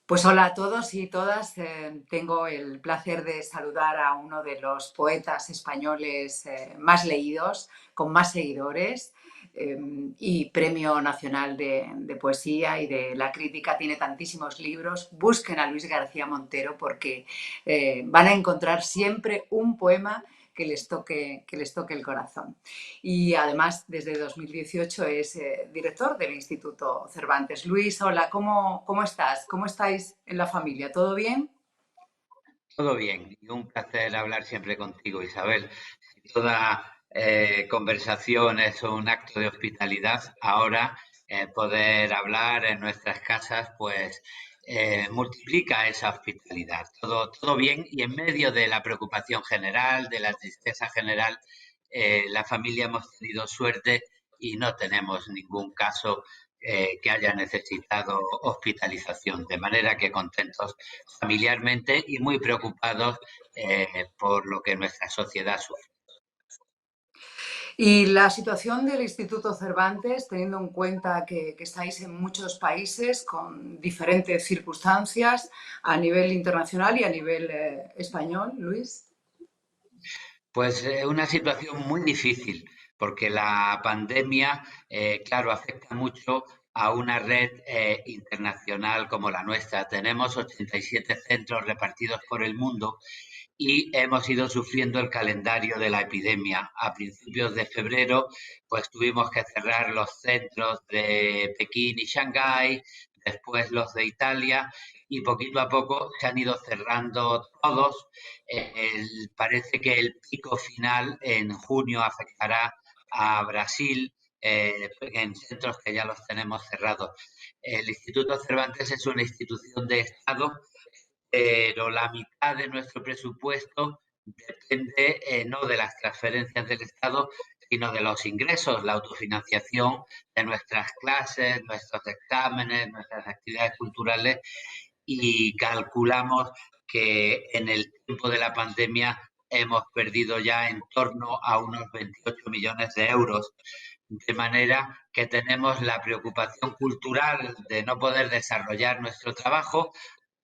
Pues hola a todos y todas. Tengo el placer de saludar a uno de los poetas españoles más leídos, con más seguidores y Premio Nacional de Poesía y de la Crítica. Tiene tantísimos libros. Busquen a Luis García Montero porque van a encontrar siempre un poema que les toque el corazón. Y además, desde 2018 es director del Instituto Cervantes. Luis, hola, ¿cómo estás? ¿Cómo estáis en la familia? ¿Todo bien? Todo bien, y un placer hablar siempre contigo, Isabel. Si toda conversación es un acto de hospitalidad, ahora poder hablar en nuestras casas, pues multiplica esa hospitalidad. Todo bien, y en medio de la preocupación general, de la tristeza general, la familia hemos tenido suerte y no tenemos ningún caso que haya necesitado hospitalización, de manera que contentos familiarmente y muy preocupados por lo que nuestra sociedad sufre. Y la situación del Instituto Cervantes, teniendo en cuenta que estáis en muchos países con diferentes circunstancias a nivel internacional y a nivel español, Luis. Pues una situación muy difícil, porque la pandemia, claro, afecta mucho a una red internacional como la nuestra. Tenemos 87 centros repartidos por el mundo y hemos ido sufriendo el calendario de la epidemia. A principios de febrero, pues tuvimos que cerrar los centros de Pekín y Shanghái, después los de Italia, y poquito a poco se han ido cerrando todos. Parece que el pico final en junio afectará a Brasil, en centros que ya los tenemos cerrados. El Instituto Cervantes es una institución de Estado, pero la mitad de nuestro presupuesto depende no de las transferencias del Estado, sino de los ingresos, la autofinanciación de nuestras clases, nuestros exámenes, nuestras actividades culturales, y calculamos que en el tiempo de la pandemia hemos perdido ya en torno a unos 28 millones de euros, de manera que tenemos la preocupación cultural de no poder desarrollar nuestro trabajo,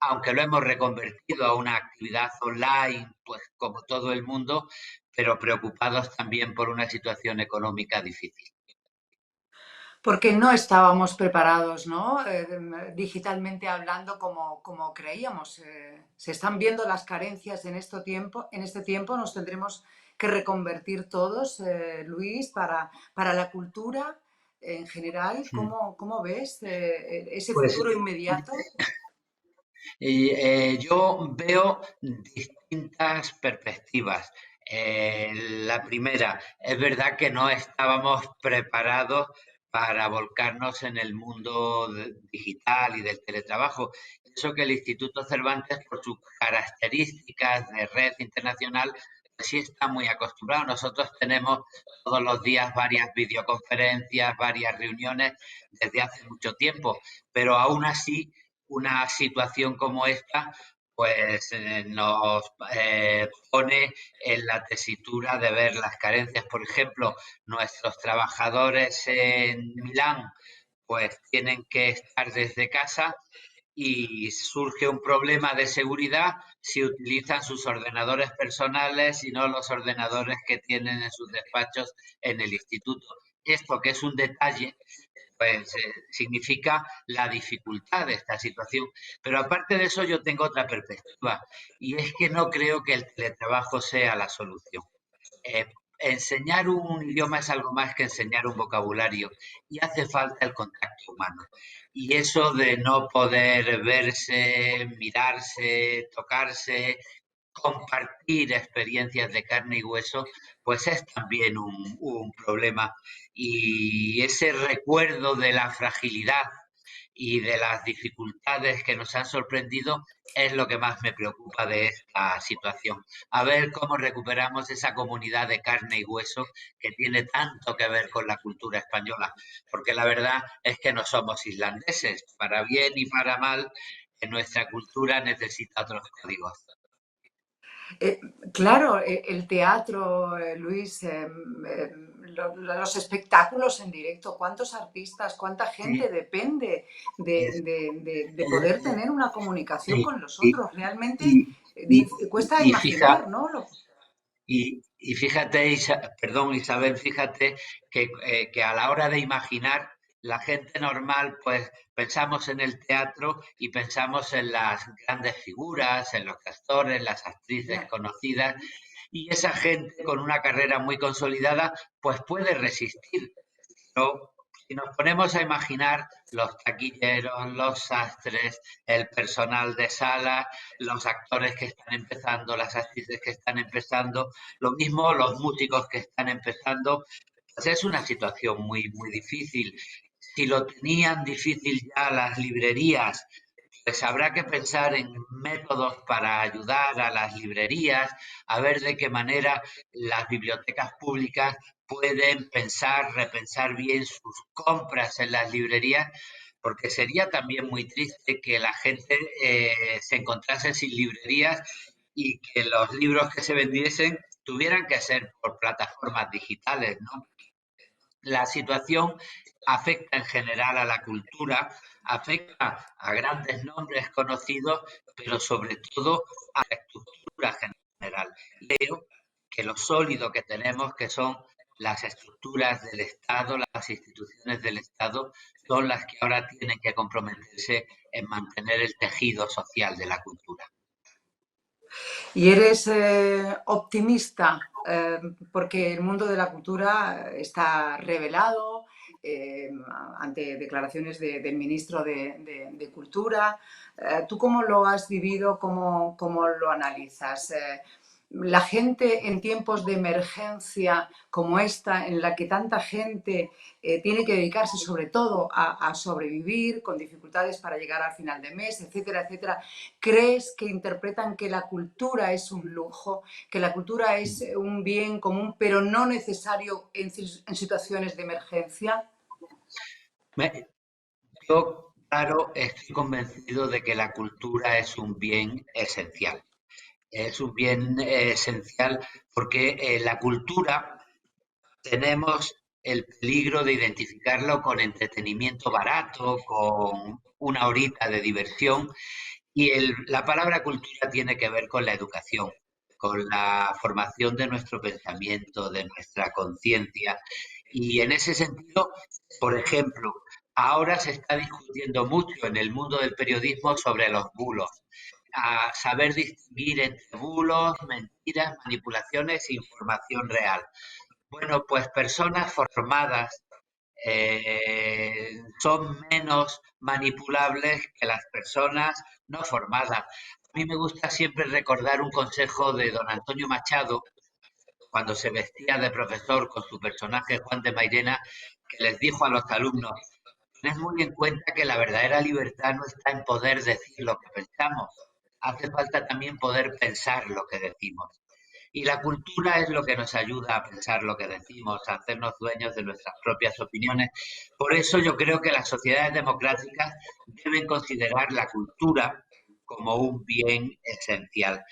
aunque lo hemos reconvertido a una actividad online, pues como todo el mundo, pero preocupados también por una situación económica difícil. Porque no estábamos preparados, ¿no? Digitalmente hablando como creíamos. Se están viendo las carencias en este tiempo nos tendremos que reconvertir todos, Luis, para la cultura en general. ¿Cómo ves ese Pues futuro inmediato? yo veo distintas perspectivas. La primera, es verdad que no estábamos preparados para volcarnos en el mundo digital y del teletrabajo. Eso que el Instituto Cervantes, por sus características de red internacional, pues sí está muy acostumbrado. Nosotros tenemos todos los días varias videoconferencias, varias reuniones desde hace mucho tiempo, pero aún así una situación como esta pues nos pone en la tesitura de ver las carencias. Por ejemplo, nuestros trabajadores en Milán pues tienen que estar desde casa, y surge un problema de seguridad si utilizan sus ordenadores personales y no los ordenadores que tienen en sus despachos en el instituto. Esto, que es un detalle, pues significa la dificultad de esta situación. Pero aparte de eso, yo tengo otra perspectiva, y es que no creo que el teletrabajo sea la solución. Enseñar un idioma es algo más que enseñar un vocabulario, y hace falta el contacto humano. Y eso de no poder verse, mirarse, tocarse, compartir experiencias de carne y hueso, pues es también un problema. Y ese recuerdo de la fragilidad y de las dificultades que nos han sorprendido es lo que más me preocupa de esta situación. A ver cómo recuperamos esa comunidad de carne y hueso que tiene tanto que ver con la cultura española, porque la verdad es que no somos islandeses, para bien y para mal. nuestra cultura necesita otros códigos. Eh, claro, el teatro, Luis, los espectáculos en directo, ¿cuántos artistas, cuánta gente Sí, depende es, de poder eh, tener una comunicación sí, con los y, otros? Realmente y, y, cuesta y imaginar, ¿no? y fíjate, perdón Isabel, fíjate que a la hora de imaginar, la gente normal, pues pensamos en el teatro y pensamos en las grandes figuras, en los actores, las actrices Ya. conocidas, y esa gente con una carrera muy consolidada, pues puede resistir. Pero si nos ponemos a imaginar los taquilleros, los sastres, el personal de sala, los actores que están empezando, las actrices que están empezando, lo mismo los músicos que están empezando, pues es una situación muy, muy difícil. Si lo tenían difícil ya las librerías, pues habrá que pensar en métodos para ayudar a las librerías, a ver de qué manera las bibliotecas públicas pueden pensar, repensar bien sus compras en las librerías, porque sería también muy triste que la gente se encontrase sin librerías y que los libros que se vendiesen tuvieran que ser por plataformas digitales, ¿no? La situación afecta en general a la cultura, afecta a grandes nombres conocidos, pero sobre todo a la estructura general. Y creo que lo sólido que tenemos, que son las estructuras del Estado, las instituciones del Estado, son las que ahora tienen que comprometerse en mantener el tejido social de la cultura. Y eres optimista porque el mundo de la cultura está revelado eh, ante declaraciones del ministro de Cultura. ¿Tú cómo lo has vivido? ¿Cómo lo analizas? La gente en tiempos de emergencia como esta, en la que tanta gente tiene que dedicarse sobre todo a sobrevivir con dificultades para llegar al final de mes, etcétera, etcétera. ¿Crees que interpretan que la cultura es un lujo, que la cultura es un bien común, pero no necesario en situaciones de emergencia? Yo, claro, estoy convencido de que la cultura es un bien esencial. Es un bien esencial porque la cultura tenemos el peligro de identificarlo con entretenimiento barato, con una horita de diversión, y la palabra cultura tiene que ver con la educación, con la formación de nuestro pensamiento, de nuestra conciencia. Y en ese sentido, por ejemplo, ahora se está discutiendo mucho en el mundo del periodismo sobre los bulos, a saber distinguir entre bulos, mentiras, manipulaciones e información real. Bueno, pues personas formadas son menos manipulables que las personas no formadas. A mí me gusta siempre recordar un consejo de don Antonio Machado cuando se vestía de profesor con su personaje Juan de Mairena, que les dijo a los alumnos: tened muy en cuenta que la verdadera libertad no está en poder decir lo que pensamos, hace falta también poder pensar lo que decimos. Y la cultura es lo que nos ayuda a pensar lo que decimos, a hacernos dueños de nuestras propias opiniones. Por eso yo creo que las sociedades democráticas deben considerar la cultura como un bien esencial.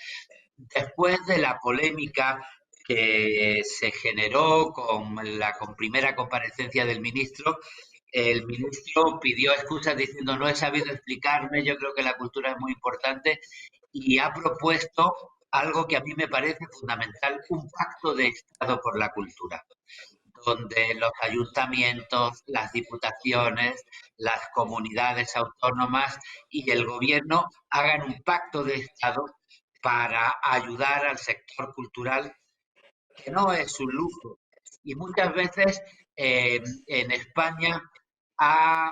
Después de la polémica que se generó con primera comparecencia del ministro, el ministro pidió excusas diciendo: no he sabido explicarme, yo creo que la cultura es muy importante, y ha propuesto algo que a mí me parece fundamental: un pacto de Estado por la cultura, donde los ayuntamientos, las diputaciones, las comunidades autónomas y el gobierno hagan un pacto de Estado para ayudar al sector cultural, que no es un lujo. Y muchas veces en España ha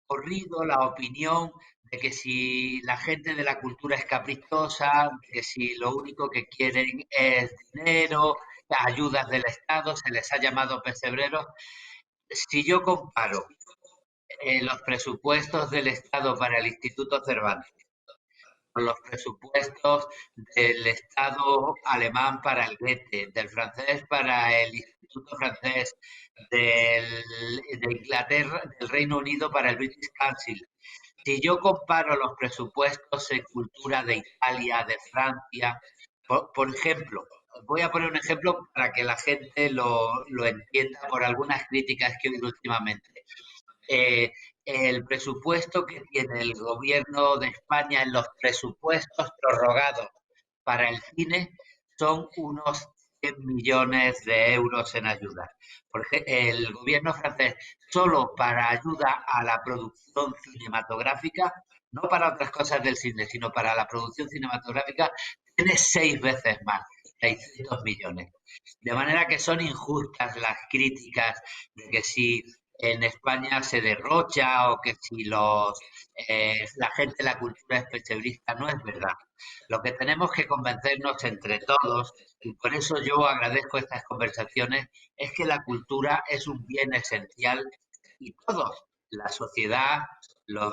corrido la opinión de que si la gente de la cultura es caprichosa, de que si lo único que quieren es dinero, ayudas del Estado, se les ha llamado pesebreros. Si yo comparo los presupuestos del Estado para el Instituto Cervantes con los presupuestos del Estado alemán para el Goethe, del francés para el Instituto Francés, de Inglaterra, del Reino Unido para el British Council, si yo comparo los presupuestos en cultura de Italia, de Francia, por ejemplo, voy a poner un ejemplo para que la gente lo entienda por algunas críticas que he oído últimamente. eh, el presupuesto que tiene el gobierno de España en los presupuestos prorrogados para el cine son unos 100 millones de euros en ayuda. Porque el gobierno francés, solo para ayuda a la producción cinematográfica, no para otras cosas del cine, sino para la producción cinematográfica, tiene 6 veces más, 600 millones. De manera que son injustas las críticas de que si en España se derrocha o que si la gente de la cultura es pesebrista, no es verdad. Lo que tenemos que convencernos entre todos, y por eso yo agradezco estas conversaciones, es que la cultura es un bien esencial y todos, la sociedad, los,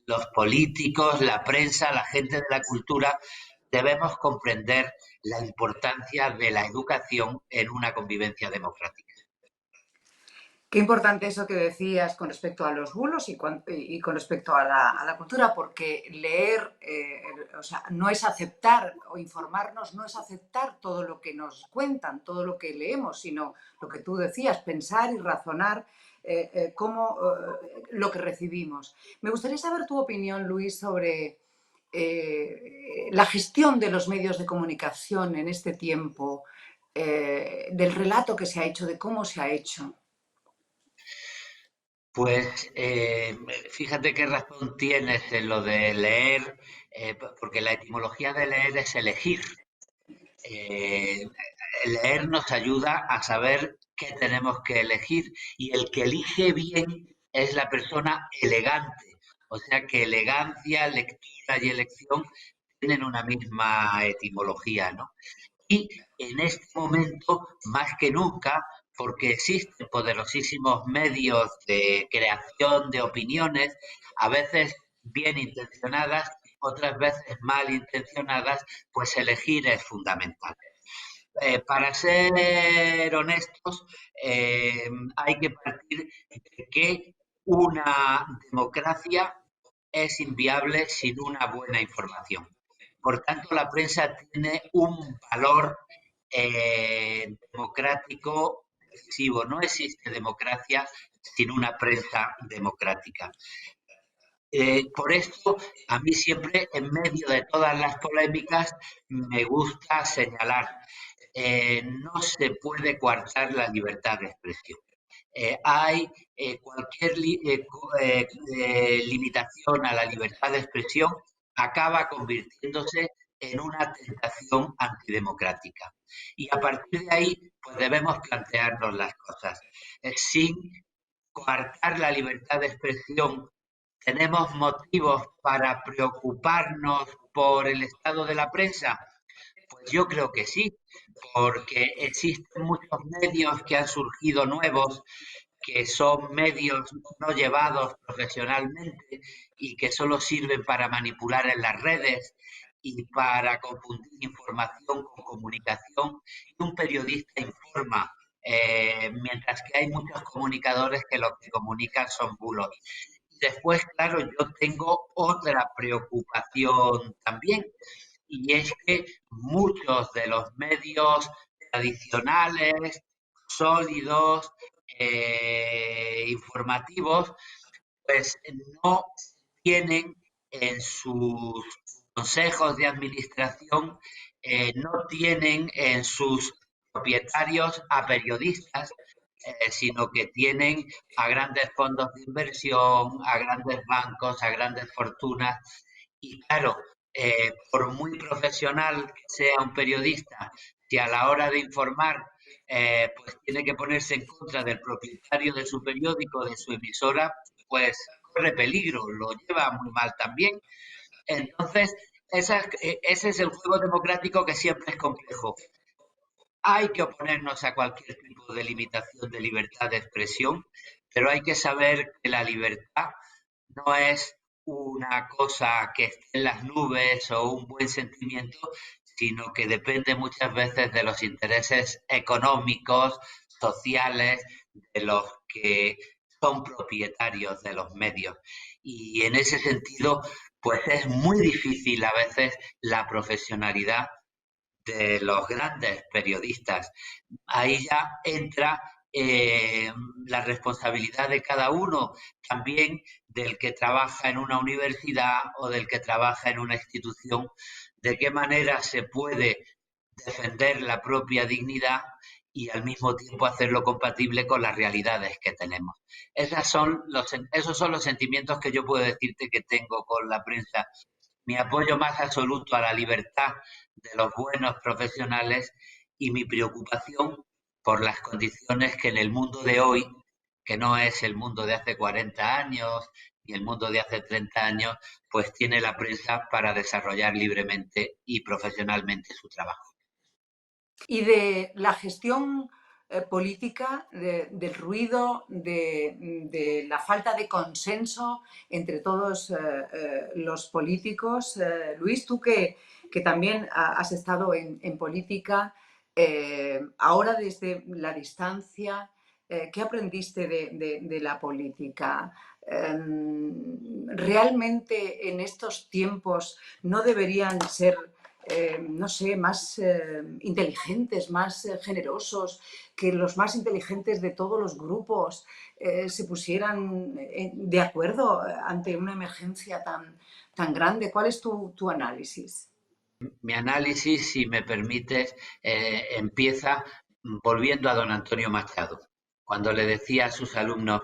los políticos, la prensa, la gente de la cultura, debemos comprender la importancia de la educación en una convivencia democrática. Qué importante eso que decías con respecto a los bulos y con respecto a la cultura, porque leer, o sea, no es aceptar o informarnos, no es aceptar todo lo que nos cuentan, todo lo que leemos, sino lo que tú decías, pensar y razonar lo que recibimos. Me gustaría saber tu opinión, Luis, sobre la gestión de los medios de comunicación en este tiempo, del relato que se ha hecho, de cómo se ha hecho. Pues fíjate qué razón tienes en lo de leer, porque la etimología de leer es elegir. Eh, Leer nos ayuda a saber qué tenemos que elegir y el que elige bien es la persona elegante. O sea que elegancia, lectura y elección tienen una misma etimología, ¿no? Y en este momento, más que nunca, porque existen poderosísimos medios de creación de opiniones, a veces bien intencionadas, otras veces mal intencionadas, pues elegir es fundamental. Para ser honestos, hay que partir de que una democracia es inviable sin una buena información. Por tanto, la prensa tiene un valor democrático decisivo. No existe democracia sin una prensa democrática. Por esto, a mí siempre, en medio de todas las polémicas, me gusta señalar, no se puede coartar la libertad de expresión. Hay cualquier limitación a la libertad de expresión acaba convirtiéndose en una tentación antidemocrática. Y a partir de ahí, pues debemos plantearnos las cosas. Sin coartar la libertad de expresión, ¿tenemos motivos para preocuparnos por el estado de la prensa? Pues yo creo que sí, porque existen muchos medios que han surgido nuevos, que son medios no llevados profesionalmente y que solo sirven para manipular en las redes y para confundir información con comunicación. Y un periodista informa, mientras que hay muchos comunicadores que lo que comunican son bulos. Después, claro, yo tengo otra preocupación también, y es que muchos de los medios tradicionales, sólidos, informativos, pues no tienen en sus consejos de administración, no tienen en sus propietarios a periodistas, sino que tienen a grandes fondos de inversión, a grandes bancos, a grandes fortunas. Y claro, por muy profesional que sea un periodista, si a la hora de informar pues tiene que ponerse en contra del propietario de su periódico, de su emisora, pues corre peligro, lo lleva muy mal también. Entonces, ese es el juego democrático que siempre es complejo. Hay que oponernos a cualquier tipo de limitación de libertad de expresión, pero hay que saber que la libertad no es una cosa que esté en las nubes o un buen sentimiento, sino que depende muchas veces de los intereses económicos, sociales, de los que son propietarios de los medios. Y en ese sentido, pues es muy difícil a veces la profesionalidad de los grandes periodistas. Ahí ya entra eh, la responsabilidad de cada uno, también del que trabaja en una universidad o del que trabaja en una institución, de qué manera se puede defender la propia dignidad y al mismo tiempo hacerlo compatible con las realidades que tenemos. Esos son los sentimientos que yo puedo decirte que tengo con la prensa. Mi apoyo más absoluto a la libertad de los buenos profesionales y mi preocupación por las condiciones que en el mundo de hoy, que no es el mundo de hace 40 años ni el mundo de hace 30 años, pues tiene la prensa para desarrollar libremente y profesionalmente su trabajo. Y de la gestión política, del ruido, de la falta de consenso entre todos los políticos. Luis, tú que también has estado en política, ahora desde la distancia, ¿qué aprendiste de la política? ¿Realmente en estos tiempos no deberían ser no sé, más inteligentes, más generosos, que los más inteligentes de todos los grupos se pusieran de acuerdo ante una emergencia tan grande? ¿Cuál es tu análisis? Mi análisis, si me permites, empieza volviendo a don Antonio Machado, cuando le decía a sus alumnos,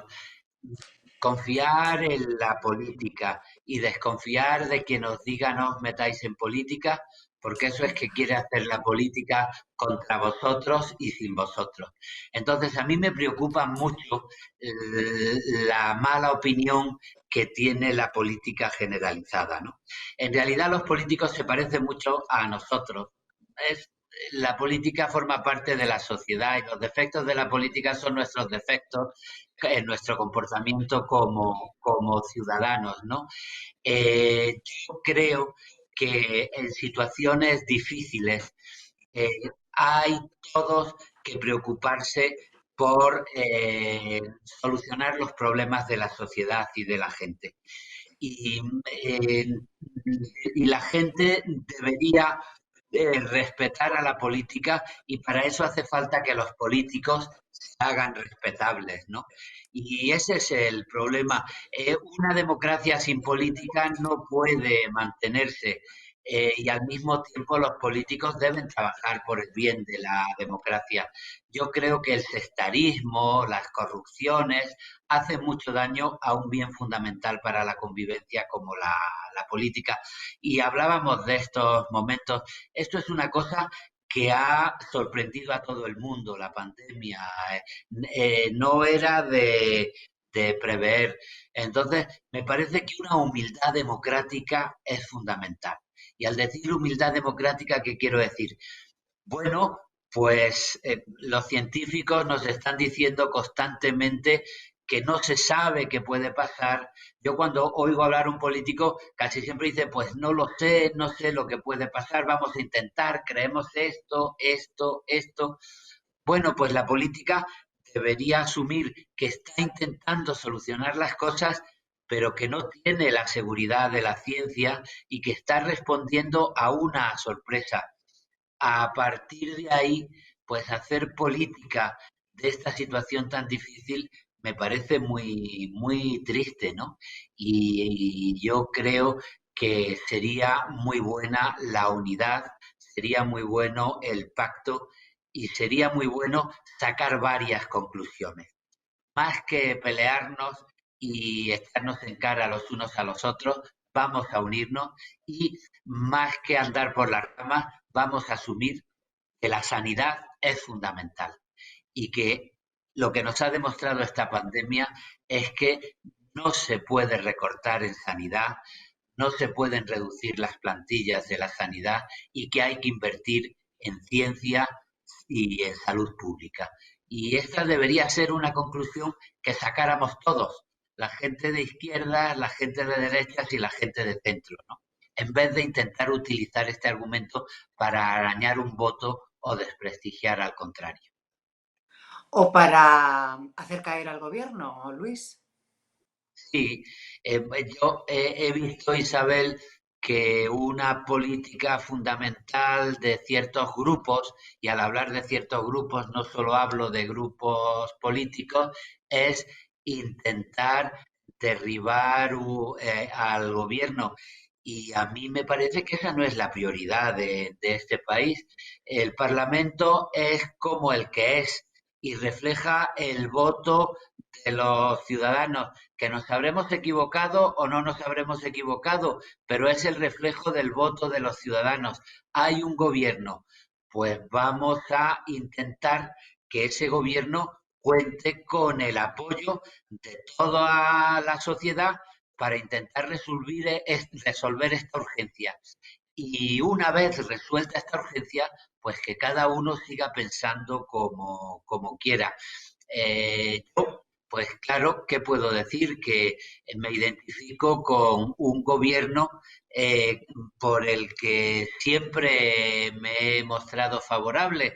confiar en la política y desconfiar de quien os diga no os metáis en política, porque eso es que quiere hacer la política contra vosotros y sin vosotros. Entonces, a mí me preocupa mucho la mala opinión que tiene la política generalizada, ¿no? En realidad los políticos se parecen mucho a nosotros. Es, la política forma parte de la sociedad y los defectos de la política son nuestros defectos en nuestro comportamiento como ciudadanos, ¿no? Yo creo que en situaciones difíciles eh, hay todos que preocuparse por solucionar los problemas de la sociedad y de la gente. Y, eh, y la gente debería respetar a la política y para eso hace falta que los políticos se hagan respetables, ¿no? Y ese es el problema. Una democracia sin política no puede mantenerse y al mismo tiempo los políticos deben trabajar por el bien de la democracia. Yo creo que el sectarismo, las corrupciones, hacen mucho daño a un bien fundamental para la convivencia como la política. Y hablábamos de estos momentos. Esto es una cosa que ha sorprendido a todo el mundo, la pandemia. No era de prever. Entonces, me parece que una humildad democrática es fundamental. Y al decir humildad democrática, ¿qué quiero decir? Bueno, pues los científicos nos están diciendo constantemente que no se sabe qué puede pasar. Yo cuando oigo hablar a un político casi siempre dice, pues no lo sé, no sé lo que puede pasar, vamos a intentar, creemos esto, esto, esto. Bueno, pues la política debería asumir que está intentando solucionar las cosas, pero que no tiene la seguridad de la ciencia y que está respondiendo a una sorpresa. A partir de ahí, pues hacer política de esta situación tan difícil me parece muy, muy triste, ¿no? Y yo creo que sería muy buena la unidad, sería muy bueno el pacto y sería muy bueno sacar varias conclusiones. Más que pelearnos y echarnos en cara los unos a los otros, vamos a unirnos y más que andar por las ramas, vamos a asumir que la sanidad es fundamental y que lo que nos ha demostrado esta pandemia es que no se puede recortar en sanidad, no se pueden reducir las plantillas de la sanidad y que hay que invertir en ciencia y en salud pública. Y esta debería ser una conclusión que sacáramos todos, la gente de izquierdas, la gente de derechas y la gente de centro, ¿no? En vez de intentar utilizar este argumento para arañar un voto o desprestigiar al contrario. ¿O para hacer caer al gobierno, Luis? Sí, yo he visto, Isabel, que una política fundamental de ciertos grupos, y al hablar de ciertos grupos no solo hablo de grupos políticos, es intentar derribar al gobierno. Y a mí me parece que esa no es la prioridad de este país. El Parlamento es como el que es y refleja el voto de los ciudadanos, que nos habremos equivocado o no nos habremos equivocado, pero es el reflejo del voto de los ciudadanos. Hay un gobierno, pues vamos a intentar que ese gobierno cuente con el apoyo de toda la sociedad para intentar resolver esta urgencia. Y una vez resuelta esta urgencia, pues que cada uno siga pensando como quiera. Yo, pues claro, ¿qué puedo decir? Que me identifico con un gobierno por el que siempre me he mostrado favorable.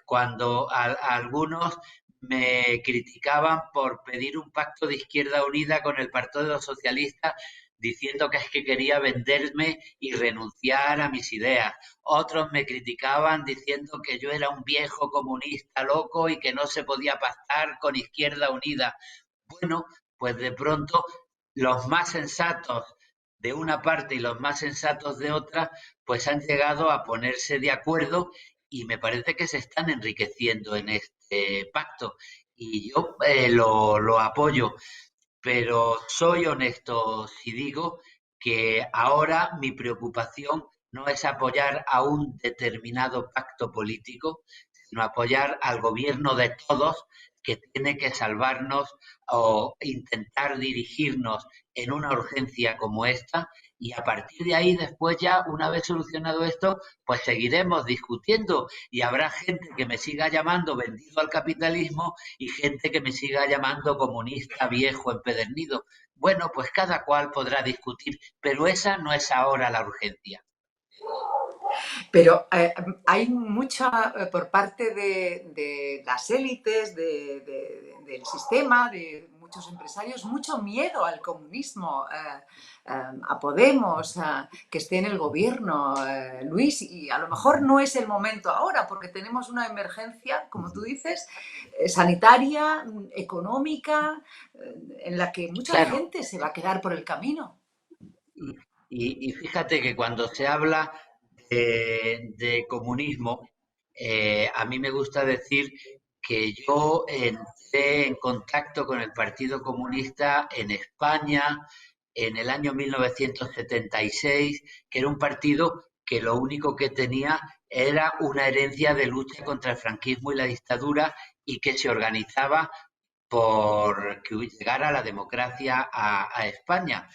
Cuando algunos me criticaban por pedir un pacto de Izquierda Unida con el Partido Socialista, diciendo que es que quería venderme y renunciar a mis ideas. Otros me criticaban diciendo que yo era un viejo comunista loco y que no se podía pactar con Izquierda Unida. Bueno, pues de pronto los más sensatos de una parte y los más sensatos de otra, pues han llegado a ponerse de acuerdo y me parece que se están enriqueciendo en este pacto y yo lo apoyo, pero soy honesto si digo que ahora mi preocupación no es apoyar a un determinado pacto político, sino apoyar al gobierno de todos que tiene que salvarnos o intentar dirigirnos en una urgencia como esta. Y a partir de ahí, después ya, una vez solucionado esto, pues seguiremos discutiendo y habrá gente que me siga llamando vendido al capitalismo y gente que me siga llamando comunista viejo empedernido. Bueno, pues cada cual podrá discutir, pero esa no es ahora la urgencia. Pero hay mucha, por parte de las élites, del sistema, de muchos empresarios, mucho miedo al comunismo, a Podemos, que esté en el gobierno, Luis, y a lo mejor no es el momento ahora, porque tenemos una emergencia, como tú dices, sanitaria, económica, en la que mucha Claro, gente se va a quedar por el camino. y fíjate que cuando se habla de comunismo, a mí me gusta decir que yo entré en contacto con el Partido Comunista en España en el año 1976, que era un partido que lo único que tenía era una herencia de lucha contra el franquismo y la dictadura y que se organizaba por que llegara la democracia a España.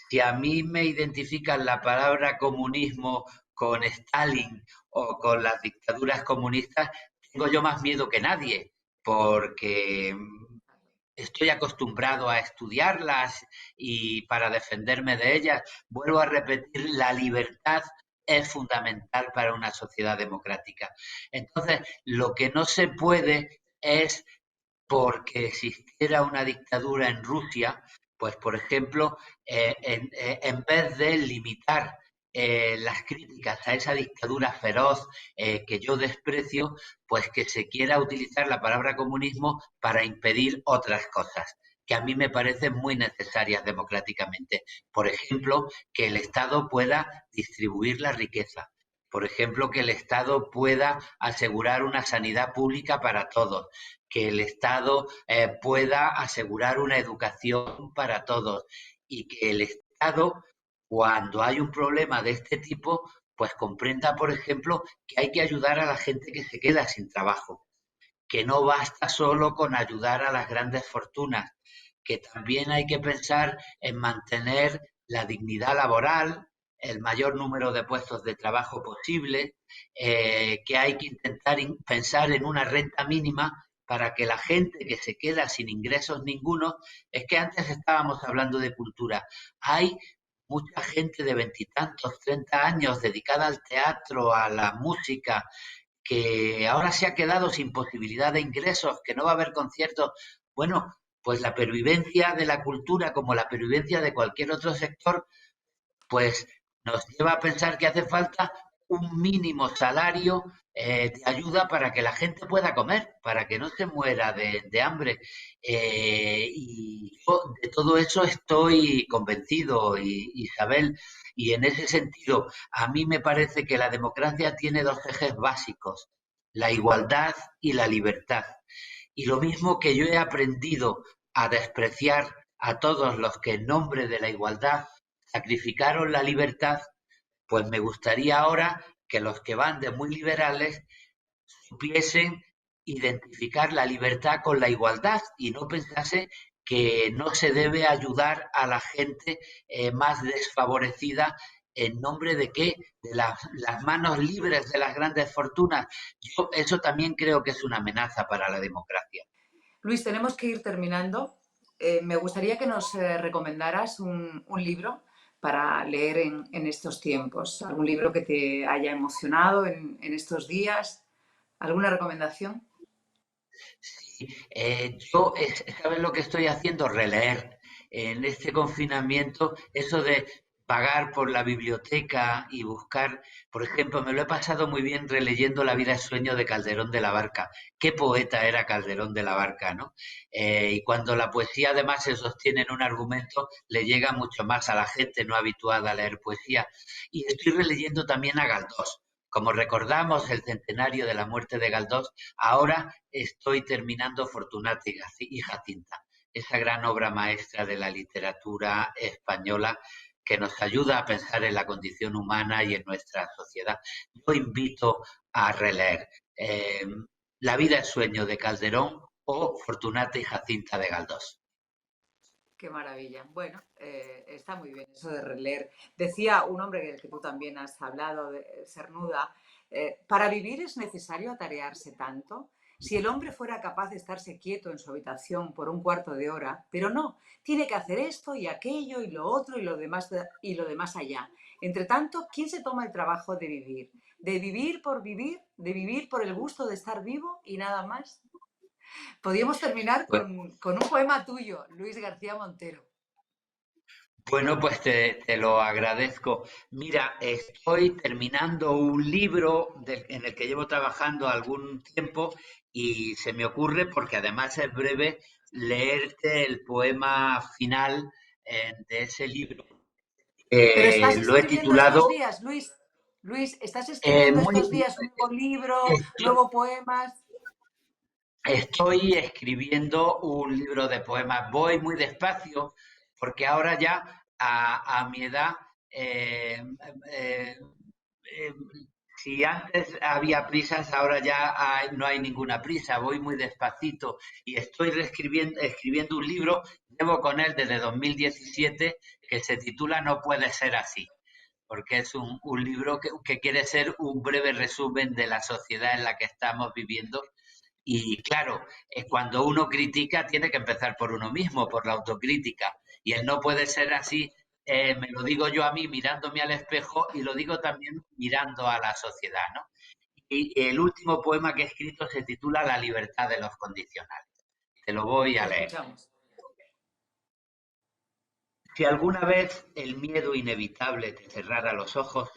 Si a mí me identifican la palabra comunismo con Stalin o con las dictaduras comunistas, tengo yo más miedo que nadie, porque estoy acostumbrado a estudiarlas y para defenderme de ellas, vuelvo a repetir, la libertad es fundamental para una sociedad democrática. Entonces, lo que no se puede es porque existiera una dictadura en Rusia, pues por ejemplo, en vez de limitar las críticas a esa dictadura feroz que yo desprecio, pues que se quiera utilizar la palabra comunismo para impedir otras cosas que a mí me parecen muy necesarias democráticamente. Por ejemplo, que el Estado pueda distribuir la riqueza. Por ejemplo, que el Estado pueda asegurar una sanidad pública para todos, que el Estado pueda asegurar una educación para todos y que el Estado, cuando hay un problema de este tipo, pues comprenda, por ejemplo, que hay que ayudar a la gente que se queda sin trabajo, que no basta solo con ayudar a las grandes fortunas, que también hay que pensar en mantener la dignidad laboral, el mayor número de puestos de trabajo posible, que hay que intentar pensar en una renta mínima para que la gente que se queda sin ingresos ninguno, es que antes estábamos hablando de cultura, hay mucha gente de veintitantos, 30 años dedicada al teatro, a la música, que ahora se ha quedado sin posibilidad de ingresos, que no va a haber conciertos. Bueno, pues la pervivencia de la cultura, como la pervivencia de cualquier otro sector, pues nos lleva a pensar que hace falta un mínimo salario de ayuda para que la gente pueda comer, para que no se muera de hambre. Y yo de todo eso estoy convencido, Isabel, y en ese sentido, a mí me parece que la democracia tiene dos ejes básicos, la igualdad y la libertad. Y lo mismo que yo he aprendido a despreciar a todos los que en nombre de la igualdad sacrificaron la libertad, pues me gustaría ahora que los que van de muy liberales supiesen identificar la libertad con la igualdad y no pensase que no se debe ayudar a la gente más desfavorecida en nombre de qué, de las manos libres de las grandes fortunas. Yo eso también creo que es una amenaza para la democracia. Luis, tenemos que ir terminando. Me gustaría que nos recomendaras un libro para leer en estos tiempos. ¿Algún libro que te haya emocionado en estos días? ¿Alguna recomendación? Sí, yo, ¿sabes lo que estoy haciendo? Releer. En este confinamiento, eso de pagar por la biblioteca y buscar, por ejemplo, me lo he pasado muy bien releyendo La vida es sueño de Calderón de la Barca. Qué poeta era Calderón de la Barca, ¿no? Y cuando la poesía además se sostiene en un argumento, le llega mucho más a la gente no habituada a leer poesía. Y estoy releyendo también a Galdós. Como recordamos el centenario de la muerte de Galdós, ahora estoy terminando Fortunata y Jacinta, esa gran obra maestra de la literatura española que nos ayuda a pensar en la condición humana y en nuestra sociedad. Yo invito a releer La vida es sueño de Calderón o Fortunata y Jacinta de Galdós. Qué maravilla. Bueno, está muy bien eso de releer. Decía un hombre del que tú también has hablado, de Cernuda, para vivir es necesario atarearse tanto. Si el hombre fuera capaz de estarse quieto en su habitación por un cuarto de hora, pero no, tiene que hacer esto y aquello y lo otro y lo demás allá. Entre tanto, ¿quién se toma el trabajo de vivir? De vivir por vivir, de vivir por el gusto de estar vivo y nada más. Podríamos terminar Pues, con un poema tuyo, Luis García Montero. bueno, pues te lo agradezco. Mira, estoy terminando un libro en el que llevo trabajando algún tiempo y se me ocurre, porque además es breve, leerte el poema final de ese libro. Pero estás Lo he escribiendo titulado estos días, Luis. Luis, ¿estás escribiendo muy, estos días un nuevo libro, estoy, nuevo poemas? estoy escribiendo un libro de poemas. Voy muy despacio porque ahora ya a mi edad eh, eh, eh, si antes había prisas, ahora ya no hay ninguna prisa, voy muy despacito y estoy escribiendo un libro, llevo con él desde 2017, que se titula No puede ser así, porque es un libro que quiere ser un breve resumen de la sociedad en la que estamos viviendo. Y claro, cuando uno critica tiene que empezar por uno mismo, por la autocrítica. Y el no puede ser así, me lo digo yo a mí mirándome al espejo y lo digo también mirando a la sociedad, ¿no? Y el último poema que he escrito se titula La libertad de los condicionales. Te lo voy Te a leer. escuchamos. Si alguna vez el miedo inevitable te cerrara los ojos,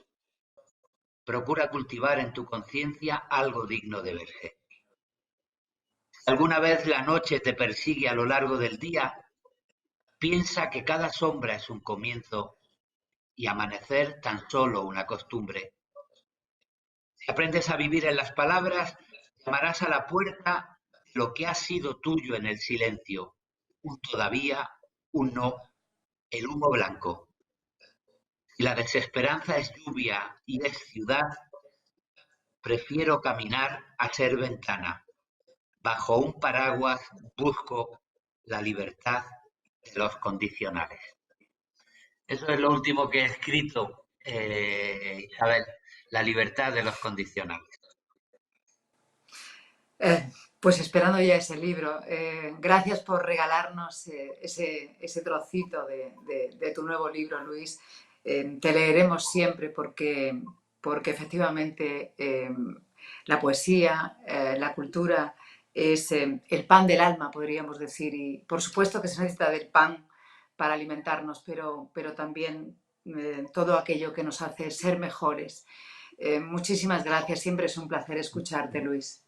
procura cultivar en tu conciencia algo digno de verse. Si alguna vez la noche te persigue a lo largo del día, piensa que cada sombra es un comienzo y amanecer tan solo una costumbre. Si aprendes a vivir en las palabras, llamarás a la puerta lo que ha sido tuyo en el silencio, un todavía, un no, el humo blanco. Si la desesperanza es lluvia y es ciudad, prefiero caminar a ser ventana. Bajo un paraguas busco la libertad de los condicionales. Eso es lo último que he escrito, Isabel, la libertad de los condicionales. Eh, pues esperando ya ese libro. Gracias por regalarnos ese trocito de tu nuevo libro, Luis. Te leeremos siempre porque efectivamente la poesía, la cultura es el pan del alma, podríamos decir. Y por supuesto que se necesita del pan para alimentarnos, pero también todo aquello que nos hace ser mejores. Muchísimas gracias, siempre es un placer escucharte, Luis.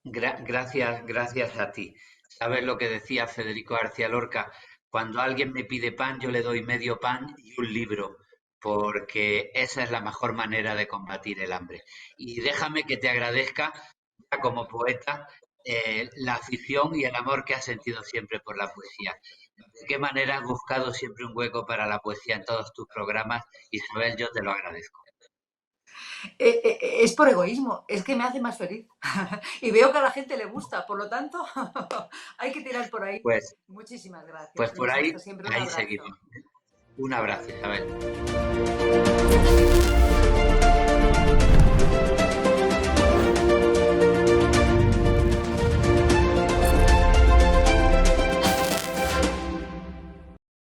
Gracias, gracias a ti. ¿Sabes lo que decía Federico García Lorca? Cuando alguien me pide pan, yo le doy medio pan y un libro, porque esa es la mejor manera de combatir el hambre. Y déjame que te agradezca, ya como poeta, la afición y el amor que has sentido siempre por la poesía. ¿De qué manera has buscado siempre un hueco para la poesía en todos tus programas? Isabel, yo te lo agradezco. Es por egoísmo, es que me hace más feliz. Y veo que a la gente le gusta, por lo tanto, hay que tirar por ahí. Pues, Muchísimas pues gracias, por Luis. ahí, Hasta siempre, un ahí abrazo. seguimos. Un abrazo, Isabel.